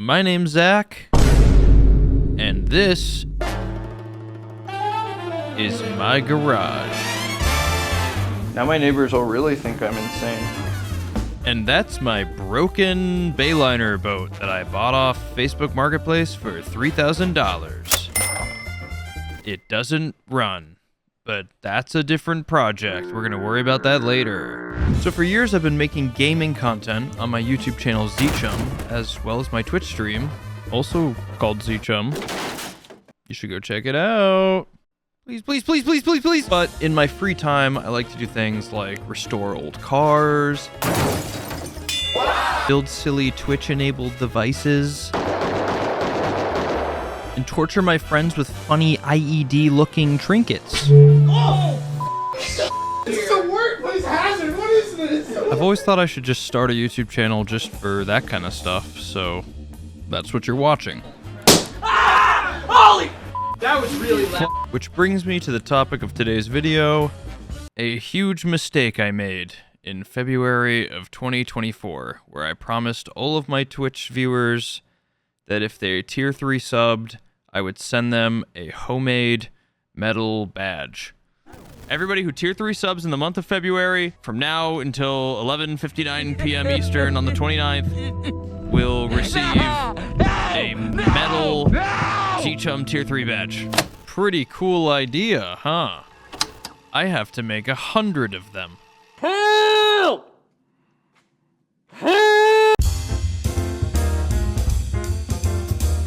My name's Zach, and this is my garage. Now my neighbors will really think I'm insane. And that's my broken Bayliner boat that I bought off Facebook Marketplace for $3,000. It doesn't run, but that's a different project. We're gonna worry about that later. So for years I've been making gaming content on my YouTube channel ZChum, as well as my Twitch stream, also called ZChum. You should go check it out. Please, please, please, please, please, please. But in my free time, I like to do things like restore old cars, build silly Twitch-enabled devices, and torture my friends with funny IED-looking trinkets. Oh! This is a workplace hazard. What is this? I've always thought I should just start a YouTube channel just for that kind of stuff, so that's what you're watching. Ah! Holy! That was really loud. Which brings me to the topic of today's video, a huge mistake I made in February of 2024, where I promised all of my Twitch viewers that if they tier 3 subbed, I would send them a homemade metal badge. Everybody who tier 3 subs in the month of February, from now until 11:59 p.m. Eastern on the 29th, will receive a metal ZChum tier 3 badge. Pretty cool idea, huh? I have to make 100 of them. Help!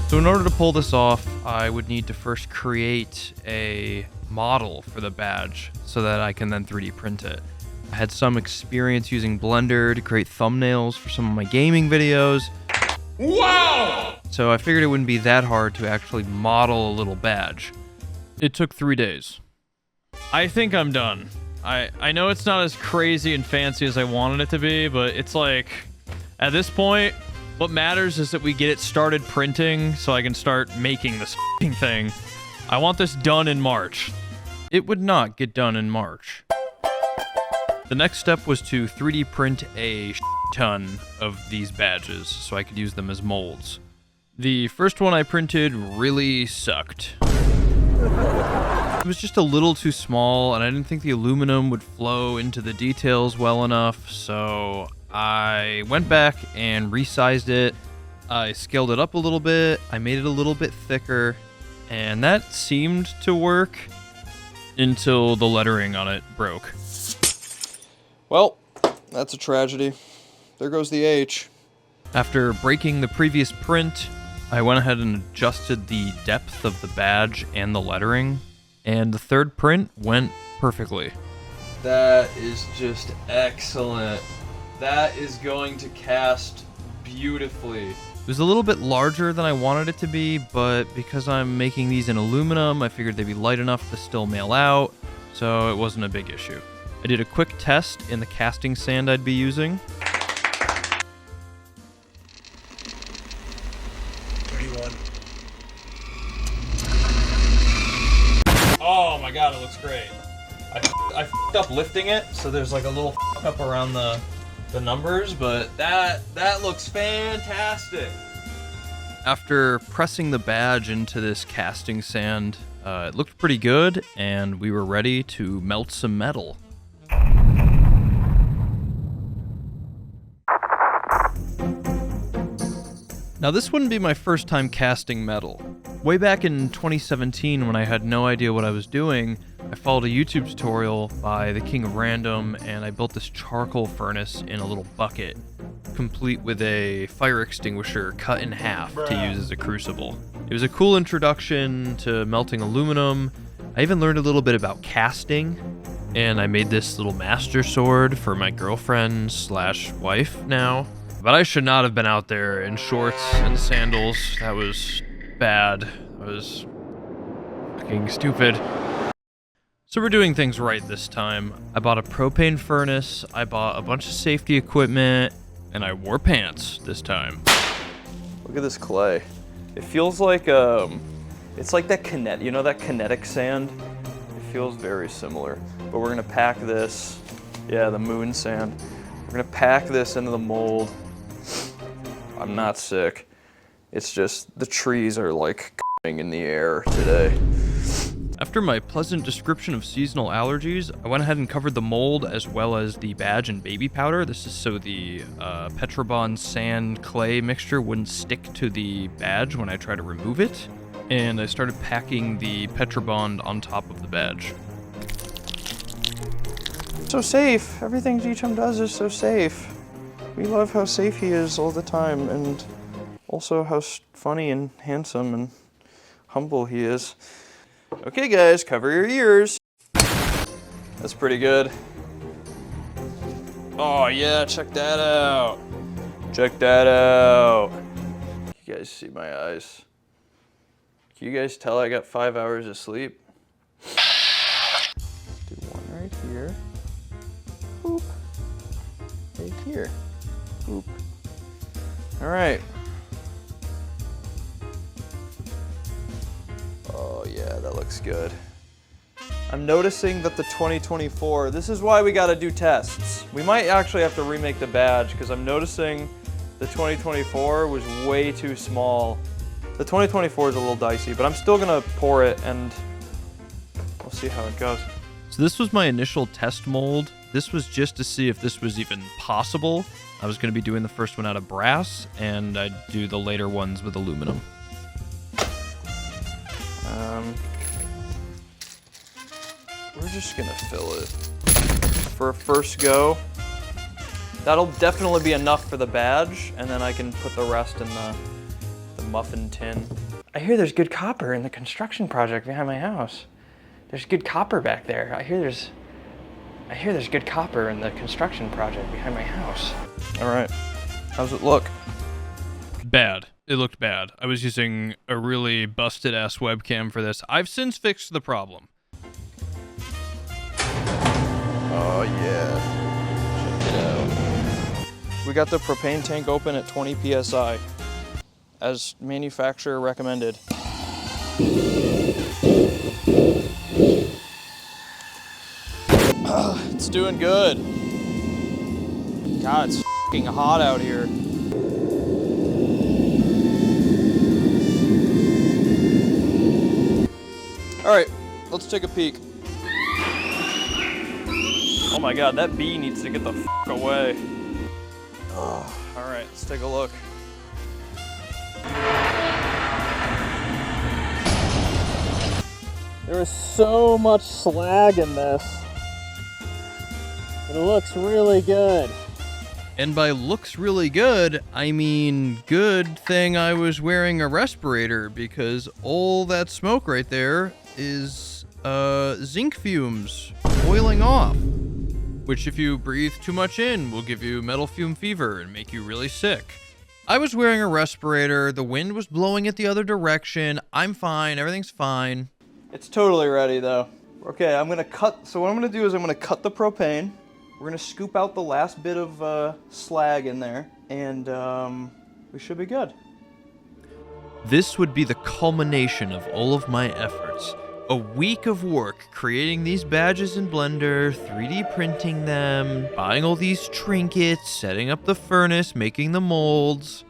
So in order to pull this off, I would need to first create a model for the badge so that I can then 3D print it. I had some experience using Blender to create thumbnails for some of my gaming videos. Wow! So I figured it wouldn't be that hard to actually model a little badge. It took 3 days. I think I'm done. I know it's not as crazy and fancy as I wanted it to be, but it's like, at this point, what matters is that we get it started printing so I can start making this f***ing thing. I want this done in March. It would not get done in March. The next step was to 3D print a ton of these badges so I could use them as molds. The first one I printed really sucked. It was just a little too small, and I didn't think the aluminum would flow into the details well enough, so I went back and resized it. I scaled it up a little bit, I made it a little bit thicker, and that seemed to work until the lettering on it broke. Well, that's a tragedy. There goes the H. After breaking the previous print, I went ahead and adjusted the depth of the badge and the lettering, and the third print went perfectly. That is just excellent. That is going to cast beautifully. It was a little bit larger than I wanted it to be, but because I'm making these in aluminum, I figured they'd be light enough to still mail out, so it wasn't a big issue. I did a quick test in the casting sand I'd be using. 31. Oh my god, it looks great. I f***ed up lifting it, so there's like a little f*** up around the numbers, but that looks fantastic. After pressing the badge into this casting sand, it looked pretty good, and we were ready to melt some metal. Now this wouldn't be my first time casting metal. Way back in 2017, when I had no idea what I was doing, I followed a YouTube tutorial by the King of Random, and I built this charcoal furnace in a little bucket, complete with a fire extinguisher cut in half to use as a crucible. It was a cool introduction to melting aluminum. I even learned a little bit about casting, and I made this little master sword for my girlfriend slash wife now. But I should not have been out there in shorts and sandals. That was bad. That was fucking stupid. So we're doing things right this time. I bought a propane furnace, I bought a bunch of safety equipment, and I wore pants this time. Look at this clay. It feels like it's like that kinetic, you know that kinetic sand? It feels very similar. But we're gonna pack this, yeah, the moon sand. We're gonna pack this into the mold. I'm not sick. It's just the trees are like in the air today. After my pleasant description of seasonal allergies, I went ahead and covered the mold as well as the badge and baby powder. This is so the Petrobond sand clay mixture wouldn't stick to the badge when I try to remove it. And I started packing the Petrobond on top of the badge. So safe. Everything G-Chum does is so safe. We love how safe he is all the time, and also how funny and handsome and humble he is. Okay guys, cover your ears. That's pretty good. Oh yeah, check that out. Check that out. You guys see my eyes? Can you guys tell I got 5 hours of sleep? Do one right here. Boop. Right here. Boop. All right. Oh yeah, that looks good. I'm noticing that the 2024, this is why we gotta do tests. We might actually have to remake the badge because I'm noticing the 2024 was way too small. The 2024 is a little dicey, but I'm still gonna pour it and we'll see how it goes. So this was my initial test mold. This was just to see if this was even possible. I was gonna be doing the first one out of brass and I'd do the later ones with aluminum. We're just gonna fill it for a first go. That'll definitely be enough for the badge, and then I can put the rest in the muffin tin. I hear there's good copper in the construction project behind my house. There's good copper back there. I hear there's good copper in the construction project behind my house. All right, how's it look? Bad. It looked bad. I was using a really busted ass webcam for this. I've since fixed the problem. Oh yeah, check it out. We got the propane tank open at 20 PSI, as manufacturer recommended. It's doing good. God, it's f***ing hot out here. All right, let's take a peek. Oh my God, that bee needs to get the f*** away. Oh, all right, let's take a look. There is so much slag in this. It looks really good. And by looks really good, I mean good thing I was wearing a respirator because all that smoke right there is zinc fumes boiling off, which if you breathe too much in will give you metal fume fever and make you really sick. I was wearing a respirator, the wind was blowing it the other direction, I'm fine, everything's fine. It's totally ready though. Okay, I'm gonna cut, so what I'm gonna do is I'm gonna cut the propane. We're gonna scoop out the last bit of slag in there, and we should be good. This would be the culmination of all of my efforts. A week of work creating these badges in Blender, 3D printing them, buying all these trinkets, setting up the furnace, making the molds.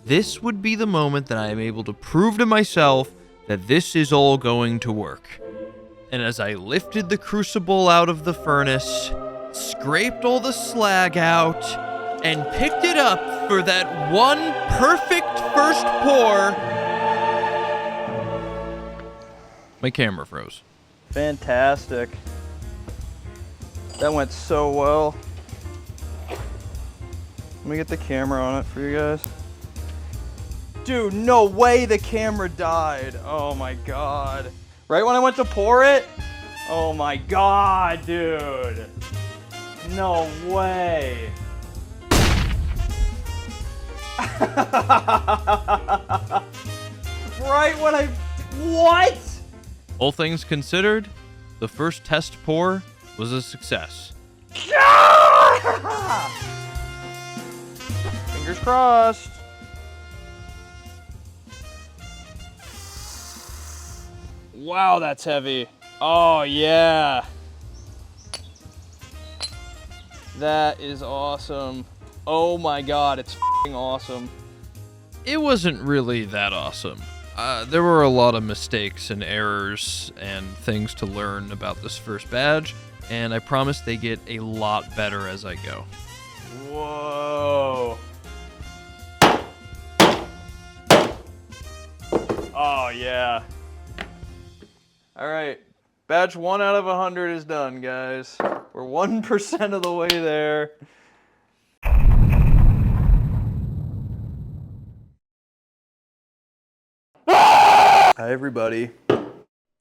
This would be the moment that I am able to prove to myself that this is all going to work. And as I lifted the crucible out of the furnace, scraped all the slag out, and picked it up for that one perfect first pour, my camera froze. Fantastic. That went so well. Let me get the camera on it for you guys. Dude, no way the camera died. Oh my God. Right when I went to pour it? Oh my God, dude. No way. Right when I, what? All things considered, the first test pour was a success. Fingers crossed. Wow, that's heavy. Oh yeah. That is awesome. Oh my God, it's f***ing awesome. it wasn't really that awesome. There were a lot of mistakes and errors and things to learn about this first badge, and I promise they get a lot better as I go. Whoa. Oh, yeah. All right. Badge 1 out of 100 is done, guys. We're 1% of the way there. Hi, everybody.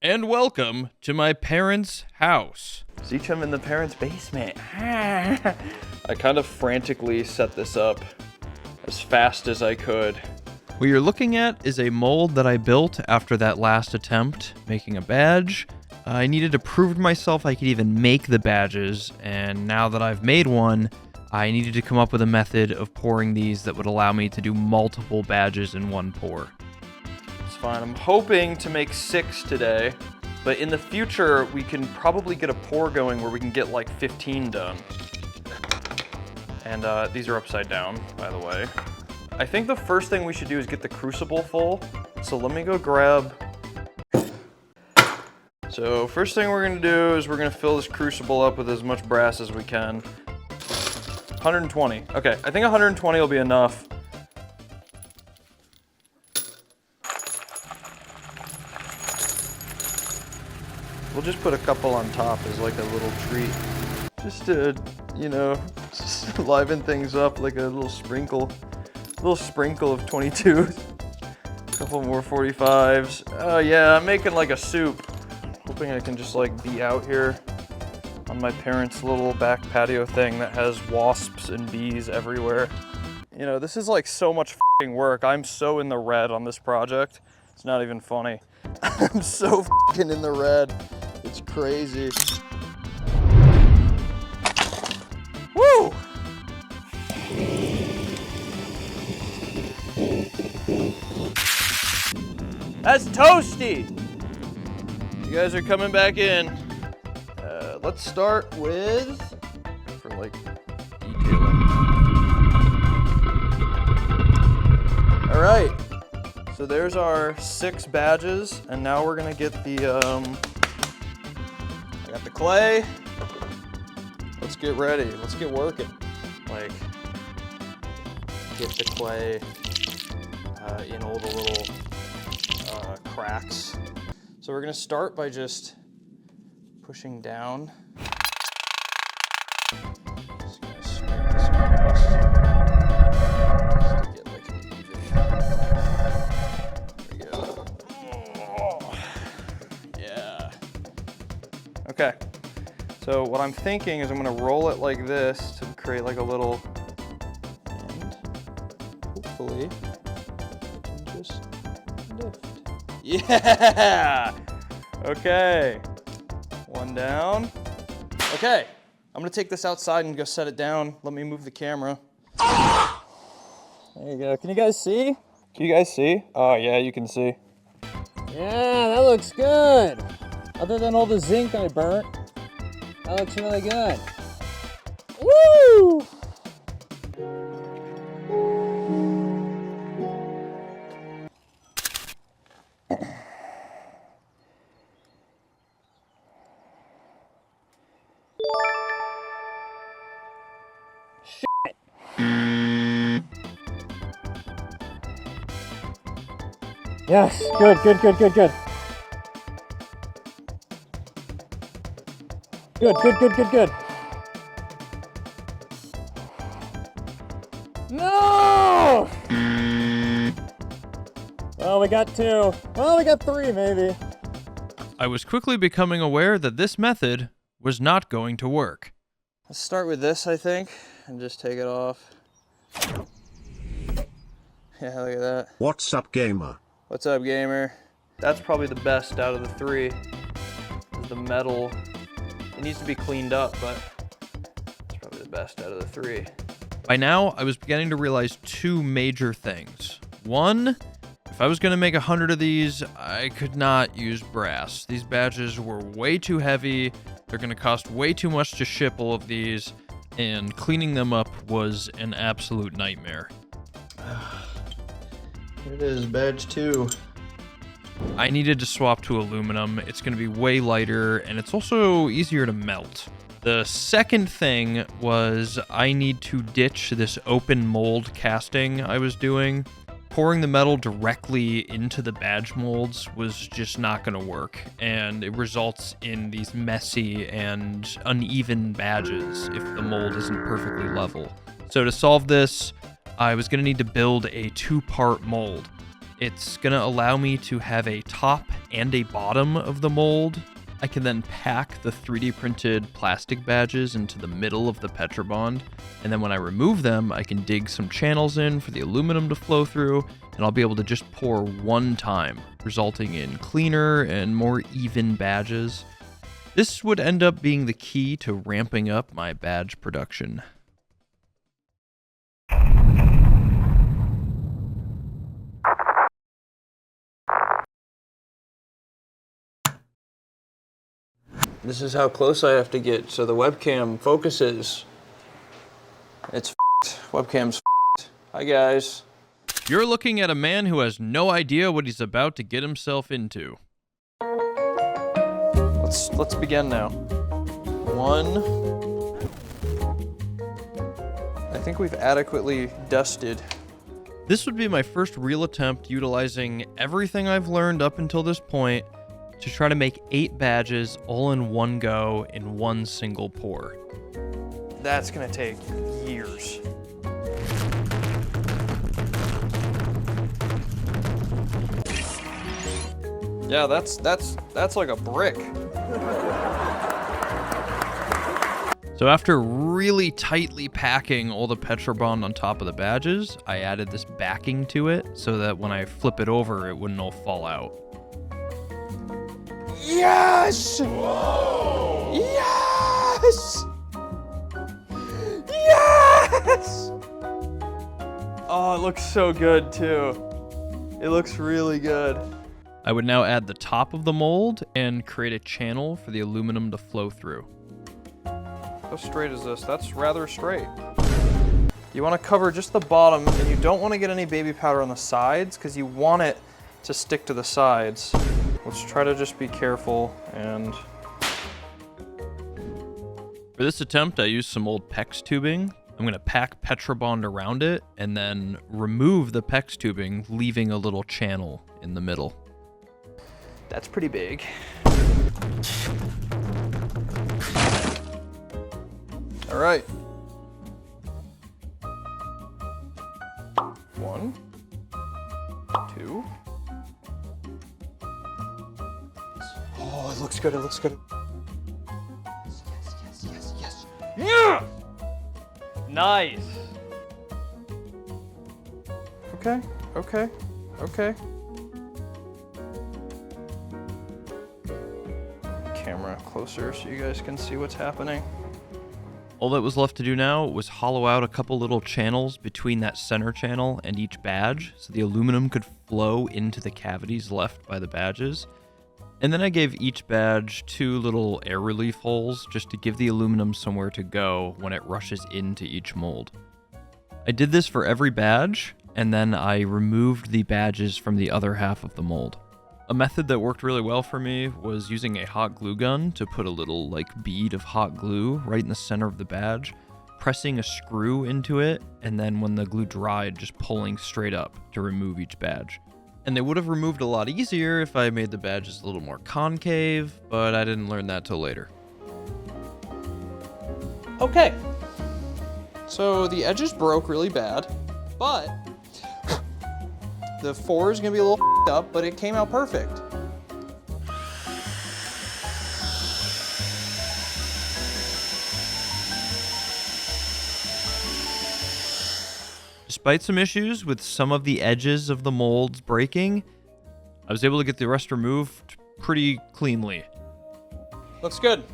And welcome to my parents' house. Each of them in the parents' basement. I kind of frantically set this up as fast as I could. What you're looking at is a mold that I built after that last attempt making a badge. I needed to prove to myself I could even make the badges, and now that I've made one, I needed to come up with a method of pouring these that would allow me to do multiple badges in one pour. It's fine. I'm hoping to make 6 today, but in the future, we can probably get a pour going where we can get like 15 done. And these are upside down, by the way. I think the first thing we should do is get the crucible full. So let me go grab. So first thing we're gonna do is we're gonna fill this crucible up with as much brass as we can. 120. Okay, I think 120 will be enough. We'll just put a couple on top as like a little treat. Just to, you know, just liven things up like a little sprinkle. A little sprinkle of 22s. A couple more 45s. Oh yeah, I'm making like a soup. Hoping I can just like be out here on my parents' little back patio thing that has wasps and bees everywhere. You know, this is like so much f***ing work. I'm so in the red on this project. It's not even funny. I'm so f***ing in the red. It's crazy. Woo! That's toasty! You guys are coming back in. Let's start with, for like detailing. All right, so there's our 6 badges, and now we're gonna get the, I got the clay. Let's get ready, let's get working. Like, get the clay in all the little cracks. So we're gonna start by just pushing down. Just gonna scrape this across just to get like an even. There we go. Oh, yeah. Okay. So what I'm thinking is I'm gonna roll it like this to create like a little, and hopefully I can just lift. Yeah! Okay. 1 down. Okay. I'm gonna take this outside and go set it down. Let me move the camera. There you go. Can you guys see? Can you guys see? Oh yeah, you can see. Yeah, that looks good. Other than all the zinc I burnt, that looks really good. Woo! Yes, good. Good. No! Well, we got 2. Well, we got 3 maybe. I was quickly becoming aware that this method was not going to work. Let's start with this, I think, and just take it off. Yeah, look at that. What's up, gamer? What's up, gamer? That's probably the best out of the 3. Is the metal. It needs to be cleaned up, but it's probably the best out of the 3. By now, I was beginning to realize 2 major things. One, if I was going to make 100 of these, I could not use brass. These badges were way too heavy, they're going to cost way too much to ship all of these, and cleaning them up was an absolute nightmare. Here it is, badge 2. I needed to swap to aluminum. It's going to be way lighter, and it's also easier to melt. The second thing was I need to ditch this open mold casting I was doing. Pouring the metal directly into the badge molds was just not going to work, and it results in these messy and uneven badges if the mold isn't perfectly level. So to solve this, I was going to need to build a 2-part mold. It's going to allow me to have a top and a bottom of the mold. I can then pack the 3D printed plastic badges into the middle of the Petrobond, and then when I remove them, I can dig some channels in for the aluminum to flow through, and I'll be able to just pour one time, resulting in cleaner and more even badges. This would end up being the key to ramping up my badge production. This is how close I have to get so the webcam focuses. It's f***ed. Webcam's f***ed. Hi guys. You're looking at a man who has no idea what he's about to get himself into. Let's begin now. 1. I think we've adequately dusted. This would be my first real attempt utilizing everything I've learned up until this point to try to make 8 badges all in one go in one single pour. That's gonna take years. Yeah, that's like a brick. So after really tightly packing all the Petrobond on top of the badges, I added this backing to it so that when I flip it over, it wouldn't all fall out. Yes! Whoa! Yes! Yes! Oh, it looks so good too. It looks really good. I would now add the top of the mold and create a channel for the aluminum to flow through. How straight is this? That's rather straight. You want to cover just the bottom, and you don't want to get any baby powder on the sides because you want it to stick to the sides. Let's try to just be careful and... For this attempt, I used some old PEX tubing. I'm going to pack Petrobond around it and then remove the PEX tubing, leaving a little channel in the middle. That's pretty big. All right. 1, 2. Oh, it looks good, it looks good. Yes. Yeah! Nice! Okay. Camera closer so you guys can see what's happening. All that was left to do now was hollow out a couple little channels between that center channel and each badge so the aluminum could flow into the cavities left by the badges. And then I gave each badge 2 little air relief holes just to give the aluminum somewhere to go when it rushes into each mold. I did this for every badge, and then I removed the badges from the other half of the mold. A method that worked really well for me was using a hot glue gun to put a little bead of hot glue right in the center of the badge, pressing a screw into it, and then when the glue dried, just pulling straight up to remove each badge. And they would have removed a lot easier if I made the badges a little more concave, but I didn't learn that till later. Okay. So the edges broke really bad, but the 4 is gonna be a little up, but it came out perfect. Despite some issues with some of the edges of the molds breaking, I was able to get the rest removed pretty cleanly. Looks good.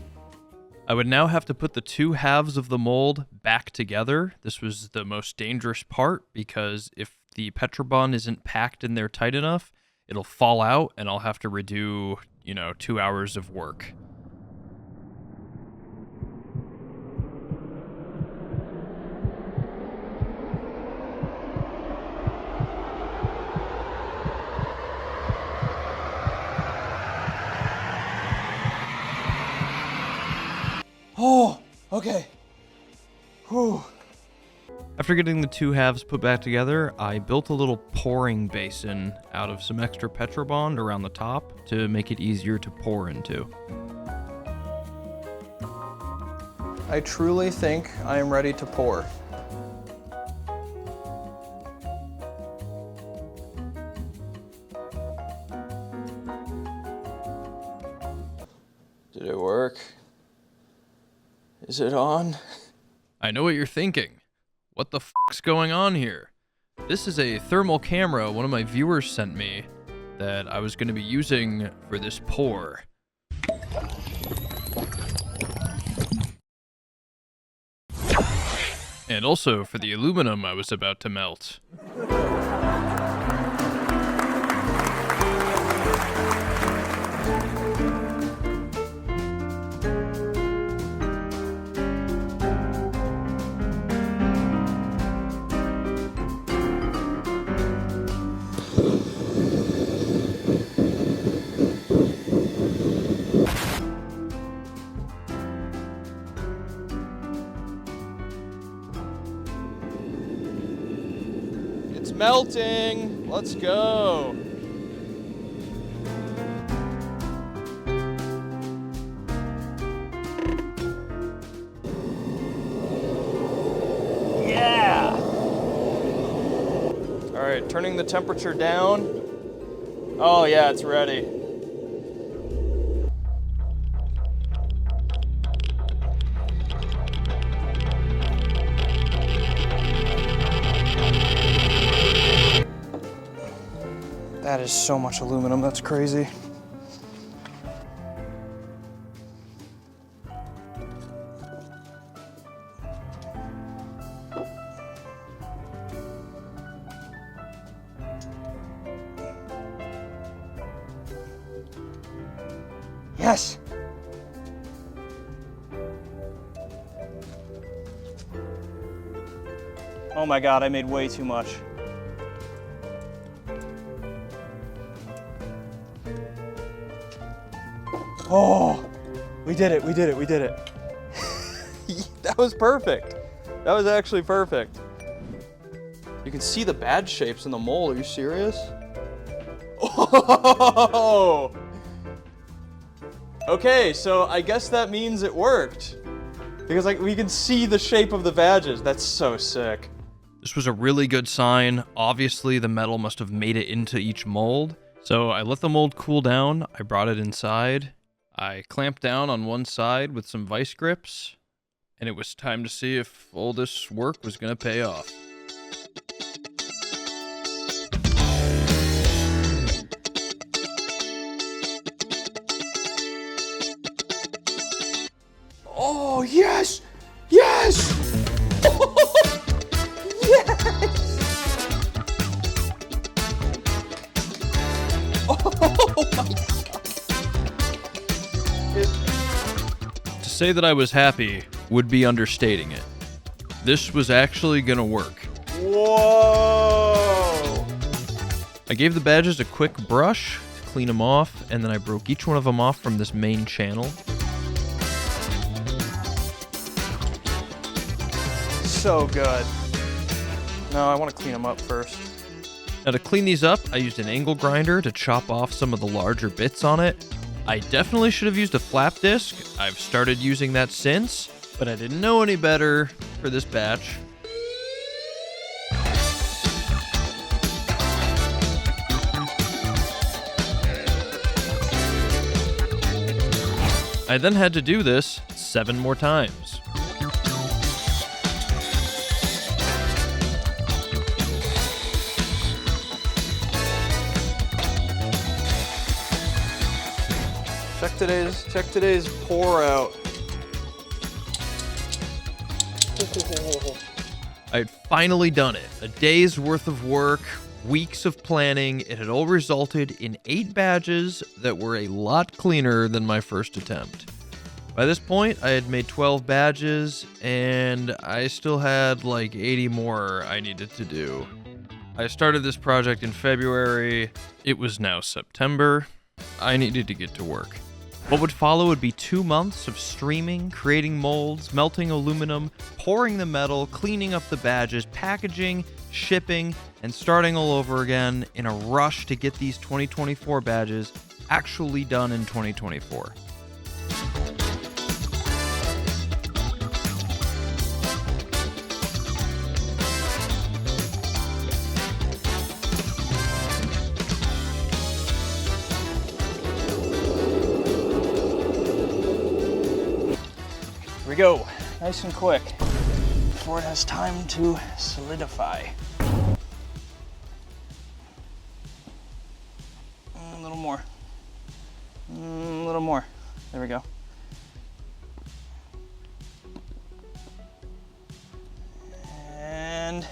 I would now have to put the 2 halves of the mold back together. This was the most dangerous part because if the Petrobond isn't packed in there tight enough, it'll fall out and I'll have to redo, 2 hours of work. Oh, okay. Whew. After getting the two halves put back together, I built a little pouring basin out of some extra Petrobond around the top to make it easier to pour into. I truly think I am ready to pour. Did it work? Is it on? I know what you're thinking. What the f***'s going on here? This is a thermal camera one of my viewers sent me that I was going to be using for this pour. And also for the aluminum I was about to melt. It's melting. Let's go. Yeah. All right, turning the temperature down. Oh yeah, it's ready. That is so much aluminum, that's crazy. Yes! Oh my God, I made way too much. Oh, we did it, we did it, we did it. That was perfect. That was actually perfect. You can see the bad shapes in the mold, are you serious? Oh! Okay, so I guess that means it worked. Because like we can see the shape of the badges. That's so sick. This was a really good sign. Obviously the metal must have made it into each mold. So I let the mold cool down, I brought it inside. I clamped down on one side with some vice grips, and it was time to see if all this work was gonna pay off. Oh, yes! Yes! Yes! Oh my God! To say that I was happy would be understating it. This was actually gonna work. Whoa! I gave the badges a quick brush to clean them off, and then I broke each one of them off from this main channel. So good. No, I want to clean them up first. Now to clean these up, I used an angle grinder to chop off some of the larger bits on it. I definitely should have used a flap disc. I've started using that since, but I didn't know any better for this batch. I then had to do this 7 more times. Check today's pour out. I had finally done it. A day's worth of work, weeks of planning. It had all resulted in 8 badges that were a lot cleaner than my first attempt. By this point, I had made 12 badges, and I still had like 80 more I needed to do. I started this project in February. It was now September. I needed to get to work. What would follow would be 2 months of streaming, creating molds, melting aluminum, pouring the metal, cleaning up the badges, packaging, shipping, and starting all over again in a rush to get these 2024 badges actually done in 2024. Here we go, nice and quick, before it has time to solidify. A little more. A little more. There we go. And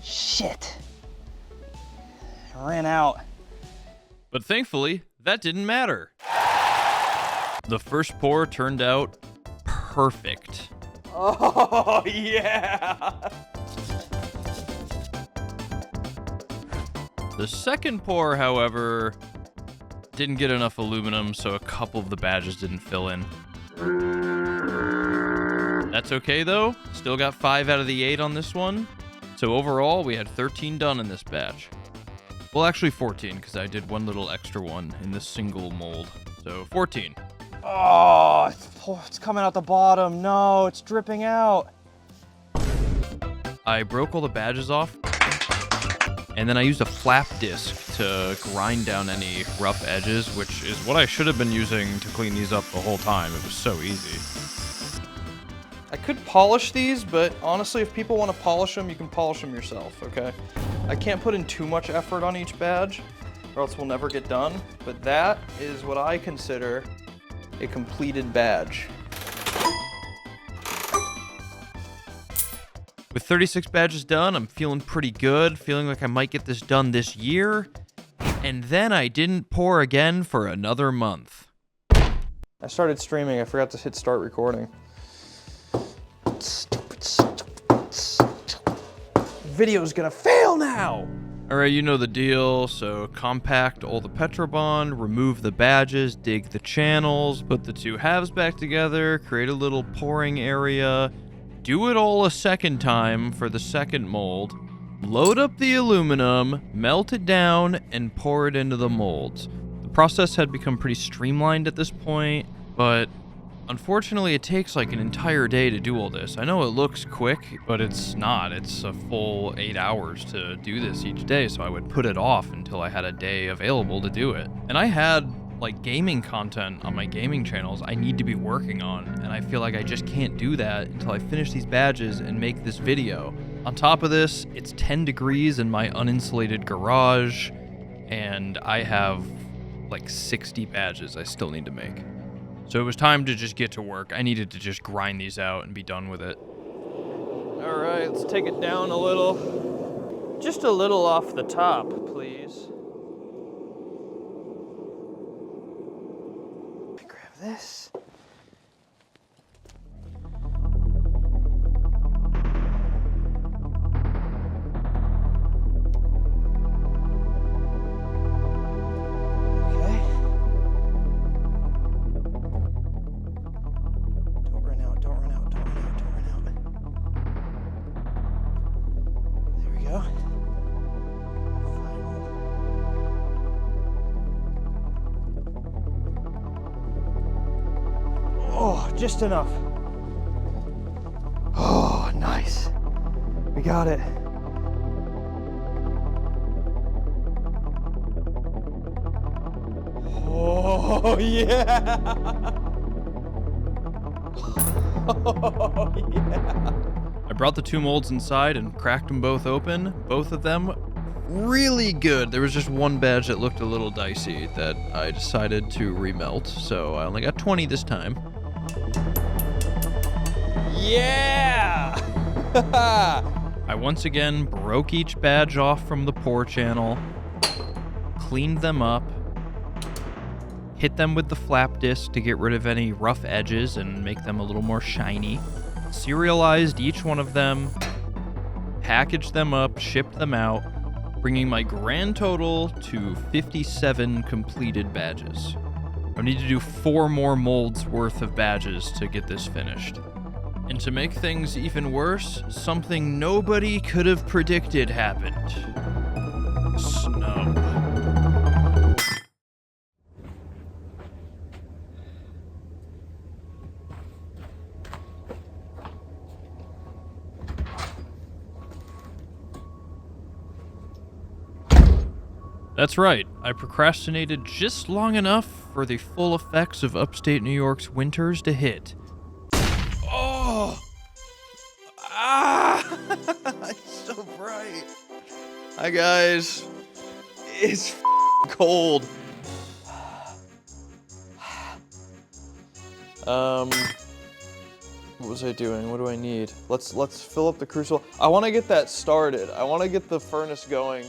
shit. I ran out. But thankfully, that didn't matter. The first pour turned out perfect. Oh, yeah. The second pour, however, didn't get enough aluminum, so a couple of the badges didn't fill in. That's okay, though. Still got 5 out of the 8 on this one. So overall, we had 13 done in this batch. Well, actually 14, because I did one little extra one in this single mold. So 14. Oh, it's coming out the bottom. No, it's dripping out. I broke all the badges off, and then I used a flap disc to grind down any rough edges, which is what I should have been using to clean these up the whole time. It was so easy. I could polish these, but honestly, if people want to polish them, you can polish them yourself, okay? I can't put in too much effort on each badge, or else we'll never get done, but that is what I consider a completed badge. With 36 badges done, I'm feeling pretty good, feeling like I might get this done this year, and then I didn't pour again for another month. I started streaming, I forgot to hit start recording. Video's gonna fail now! Alright, you know the deal, so compact all the Petrobond, remove the badges, dig the channels, put the two halves back together, create a little pouring area, do it all a second time for the second mold, load up the aluminum, melt it down, and pour it into the molds. The process had become pretty streamlined at this point, but unfortunately it takes like an entire day to do all this. I know it looks quick, but it's not. It's a full 8 hours to do this each day, so I would put it off until I had a day available to do it. And I had like gaming content on my gaming channels I need to be working on, and I feel like I just can't do that until I finish these badges and make this video. On top of this, it's 10 degrees in my uninsulated garage, and I have like 60 badges I still need to make. So it was time to just get to work. I needed to just grind these out and be done with it. All right, let's take it down a little. Just a little off the top, please. Grab this. Oh, just enough. Oh, nice. We got it. Oh, yeah. Oh, yeah. I brought the two molds inside and cracked them both open. Both of them really good. There was just one badge that looked a little dicey that I decided to remelt, so I only got 20 this time. Yeah! I once again broke each badge off from the pour channel, cleaned them up, hit them with the flap disc to get rid of any rough edges and make them a little more shiny, serialized each one of them, packaged them up, shipped them out, bringing my grand total to 57 completed badges. I need to do 4 more molds worth of badges to get this finished. And to make things even worse, something nobody could have predicted happened. Snow. That's right, I procrastinated just long enough for the full effects of upstate New York's winters to hit. Oh! Ah! It's so bright. Hi guys. It's cold. What was I doing? What do I need? Let's fill up the crucible. I want to get that started. I want to get the furnace going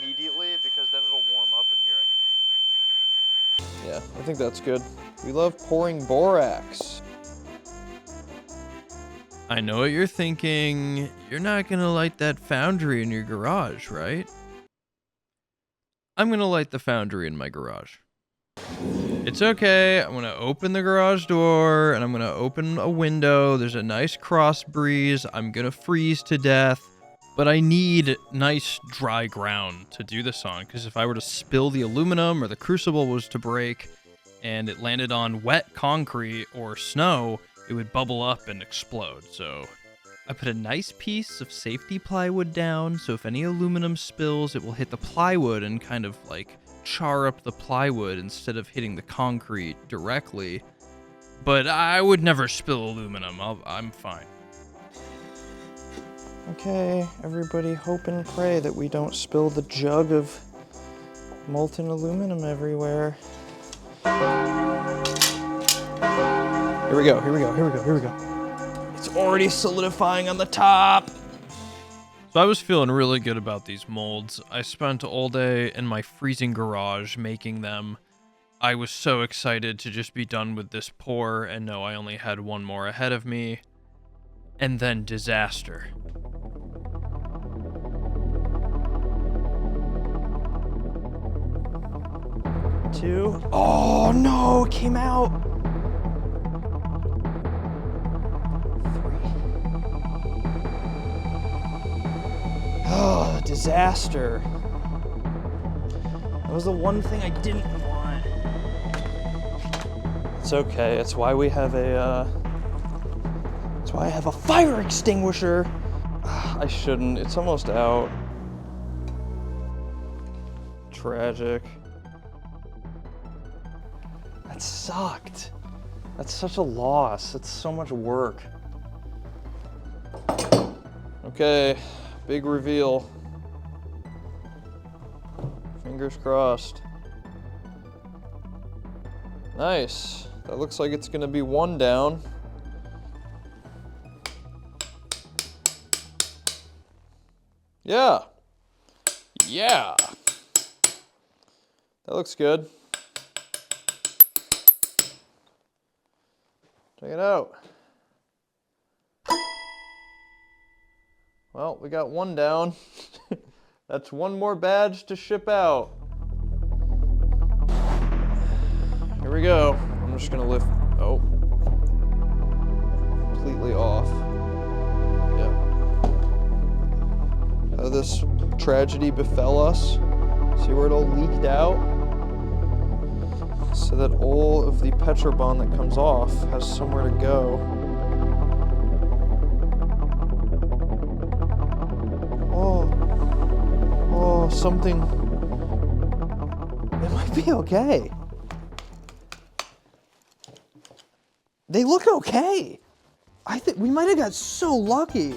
immediately because then it'll warm up in here. Yeah, I think that's good. We love pouring borax. I know what you're thinking. You're not gonna light that foundry in your garage, right? I'm gonna light the foundry in my garage. It's okay. I'm gonna open the garage door and I'm gonna open a window. There's a nice cross breeze. I'm gonna freeze to death, but I need nice dry ground to do this on, because if I were to spill the aluminum or the crucible was to break and it landed on wet concrete or snow, it would bubble up and explode. So I put a nice piece of safety plywood down, so if any aluminum spills, it will hit the plywood and kind of like char up the plywood instead of hitting the concrete directly. But I would never spill aluminum. I'm fine. Okay, everybody hope and pray that we don't spill the jug of molten aluminum everywhere. Here we go, here we go, here we go, here we go. It's already solidifying on the top. So I was feeling really good about these molds. I spent all day in my freezing garage making them. I was so excited to just be done with this pour and know I only had one more ahead of me. And then disaster. Two. Oh no, it came out. Three. Oh, disaster. That was the one thing I didn't want. It's okay. It's why we have a that's why I have a fire extinguisher. I shouldn't. It's almost out. Tragic. That sucked. That's such a loss. It's so much work. Okay, big reveal. Fingers crossed. Nice. That looks like it's gonna be one down. Yeah. Yeah. That looks good. Check it out. Well, we got one down. That's one more badge to ship out. Here we go. I'm just gonna lift, oh. Completely off. Yeah. How this tragedy befell us. See where it all leaked out? So that all of the Petrobond that comes off has somewhere to go. Oh, something. It might be okay. They look okay. I think we might have got so lucky.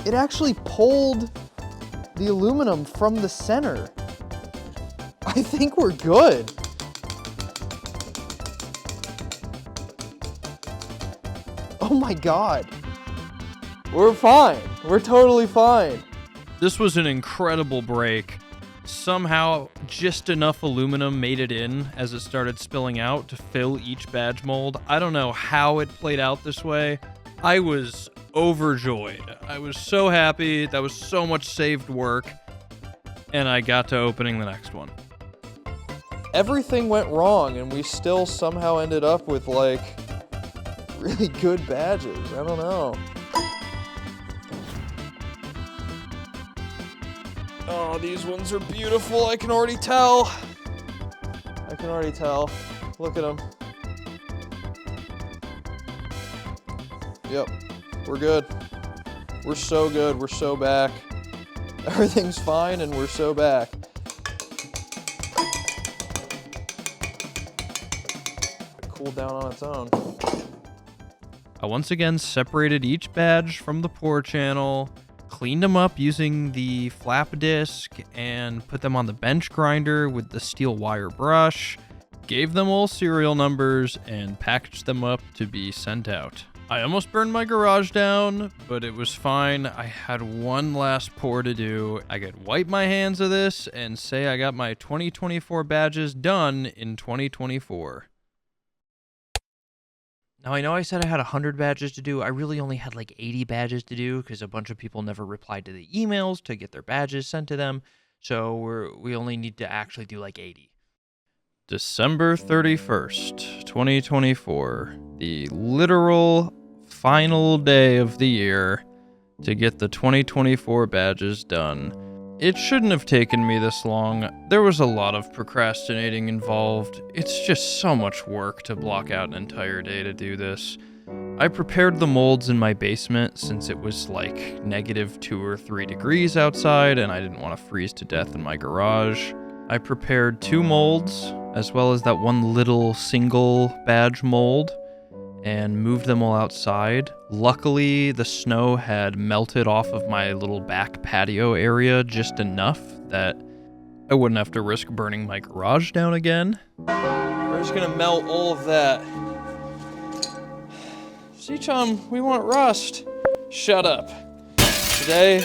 It actually pulled the aluminum from the center. I think we're good. Oh my God. We're fine. We're totally fine. This was an incredible break. Somehow, just enough aluminum made it in as it started spilling out to fill each badge mold. I don't know how it played out this way. I was overjoyed. I was so happy. That was so much saved work. And I got to opening the next one. everything went wrong and we still somehow ended up with like really good badges. I don't know. Oh, these ones are beautiful. I can already tell. I can already tell. Look at them. Yep, we're good. We're so good. We're so back. Everything's fine and we're so back. Cool down on its own. I once again separated each badge from the pour channel, cleaned them up using the flap disc, and put them on the bench grinder with the steel wire brush, gave them all serial numbers, and packaged them up to be sent out. I almost burned my garage down, but it was fine. I had one last pour to do. I could wipe my hands of this and say I got my 2024 badges done in 2024. Now, I know I said I had 100 badges to do. I really only had like 80 badges to do because a bunch of people never replied to the emails to get their badges sent to them. So we only need to actually do like 80. December 31st, 2024. The literal final day of the year to get the 2024 badges done. It shouldn't have taken me this long. There was a lot of procrastinating involved. It's just so much work to block out an entire day to do this. I prepared the molds in my basement since it was like -2 or 3 degrees outside and I didn't want to freeze to death in my garage. I prepared 2 molds as well as that one little single badge mold and moved them all outside. Luckily, the snow had melted off of my little back patio area just enough that I wouldn't have to risk burning my garage down again. We're just gonna melt all of that. See, chum, we want rust. Shut up. Today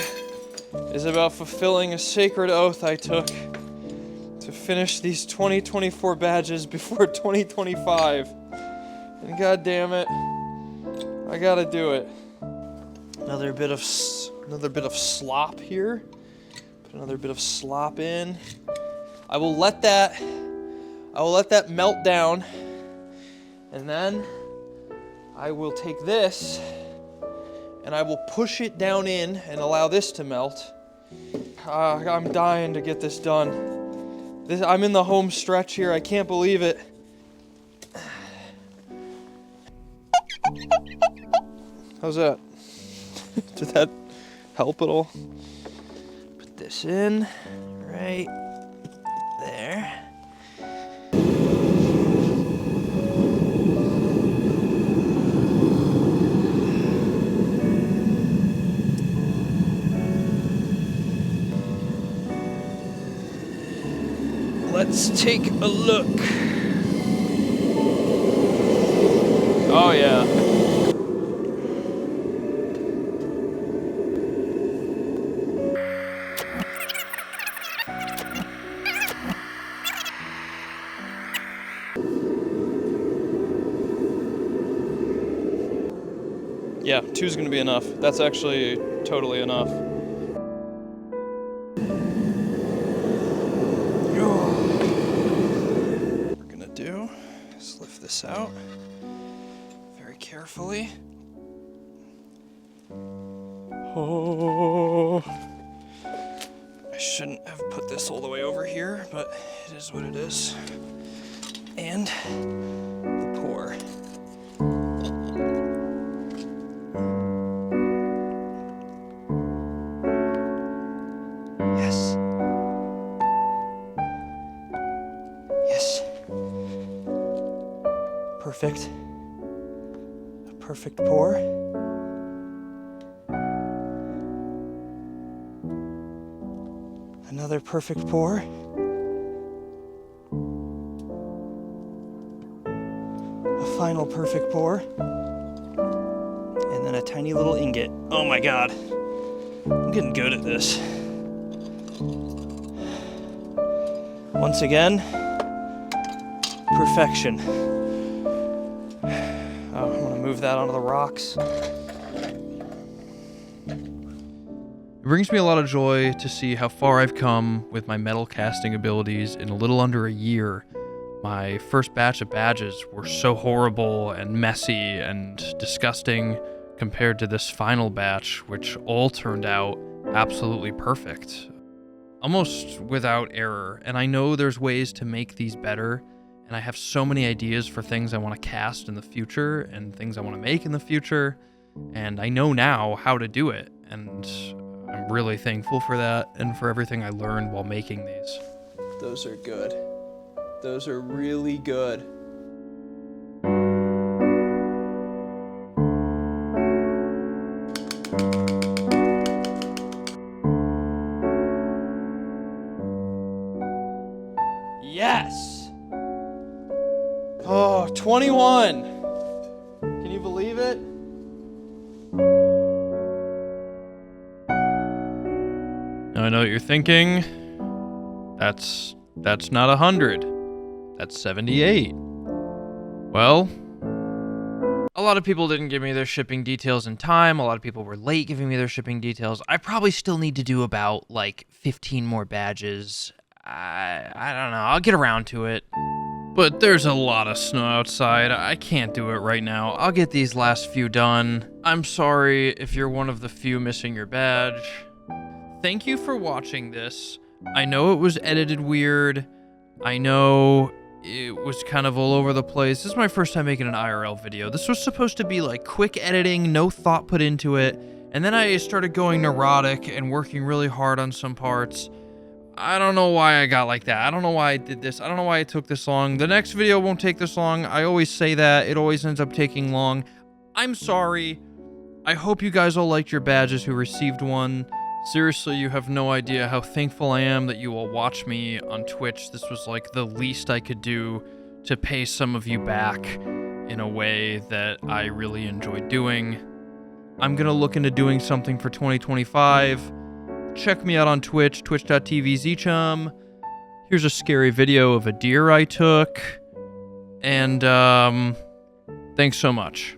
is about fulfilling a sacred oath I took to finish these 2024 badges before 2025. And god damn it, I gotta do it. Another bit of slop here. Put another bit of slop in. I will let that melt down, and then I will take this and I will push it down in and allow this to melt. I'm dying to get this done. I'm in the home stretch here. I can't believe it. How's that? Did that help at all? Put this in right there. Let's take a look. Oh yeah. Yeah, 2's gonna be enough. That's actually totally enough. What we're gonna do is lift this out very carefully. Oh, I shouldn't have put this all the way over here, but it is what it is. And the pour. Perfect. A perfect pour. Another perfect pour. A final perfect pour. And then a tiny little ingot. Oh my god. I'm getting good at this. Once again, perfection. I'm gonna move that onto the rocks. It brings me a lot of joy to see how far I've come with my metal casting abilities in a little under a year. My first batch of badges were so horrible and messy and disgusting compared to this final batch, which all turned out absolutely perfect. Almost without error. And I know there's ways to make these better, and I have so many ideas for things I want to cast in the future and things I want to make in the future, and I know now how to do it, and I'm really thankful for that and for everything I learned while making these. Those are good. Those are really good. Yes! Oh, 21! Can you believe it? Now I know what you're thinking. That's not 100. That's 78. Well, a lot of people didn't give me their shipping details in time. A lot of people were late giving me their shipping details. I probably still need to do about like 15 more badges. I don't know. I'll get around to it. But there's a lot of snow outside. I can't do it right now. I'll get these last few done. I'm sorry if you're one of the few missing your badge. Thank you for watching this. I know it was edited weird. I know it was kind of all over the place. This is my first time making an IRL video. This was supposed to be like quick editing, no thought put into it. And then I started going neurotic and working really hard on some parts. I don't know why I got like that. I don't know why I did this. I don't know why it took this long. The next video won't take this long. I always say that. It always ends up taking long. I'm sorry. I hope you guys all liked your badges who received one. Seriously, you have no idea how thankful I am that you all watch me on Twitch. This was like the least I could do to pay some of you back in a way that I really enjoyed doing. I'm gonna look into doing something for 2025. Check me out on Twitch, twitch.tv/zchum. Here's a scary video of a deer I took. And, thanks so much.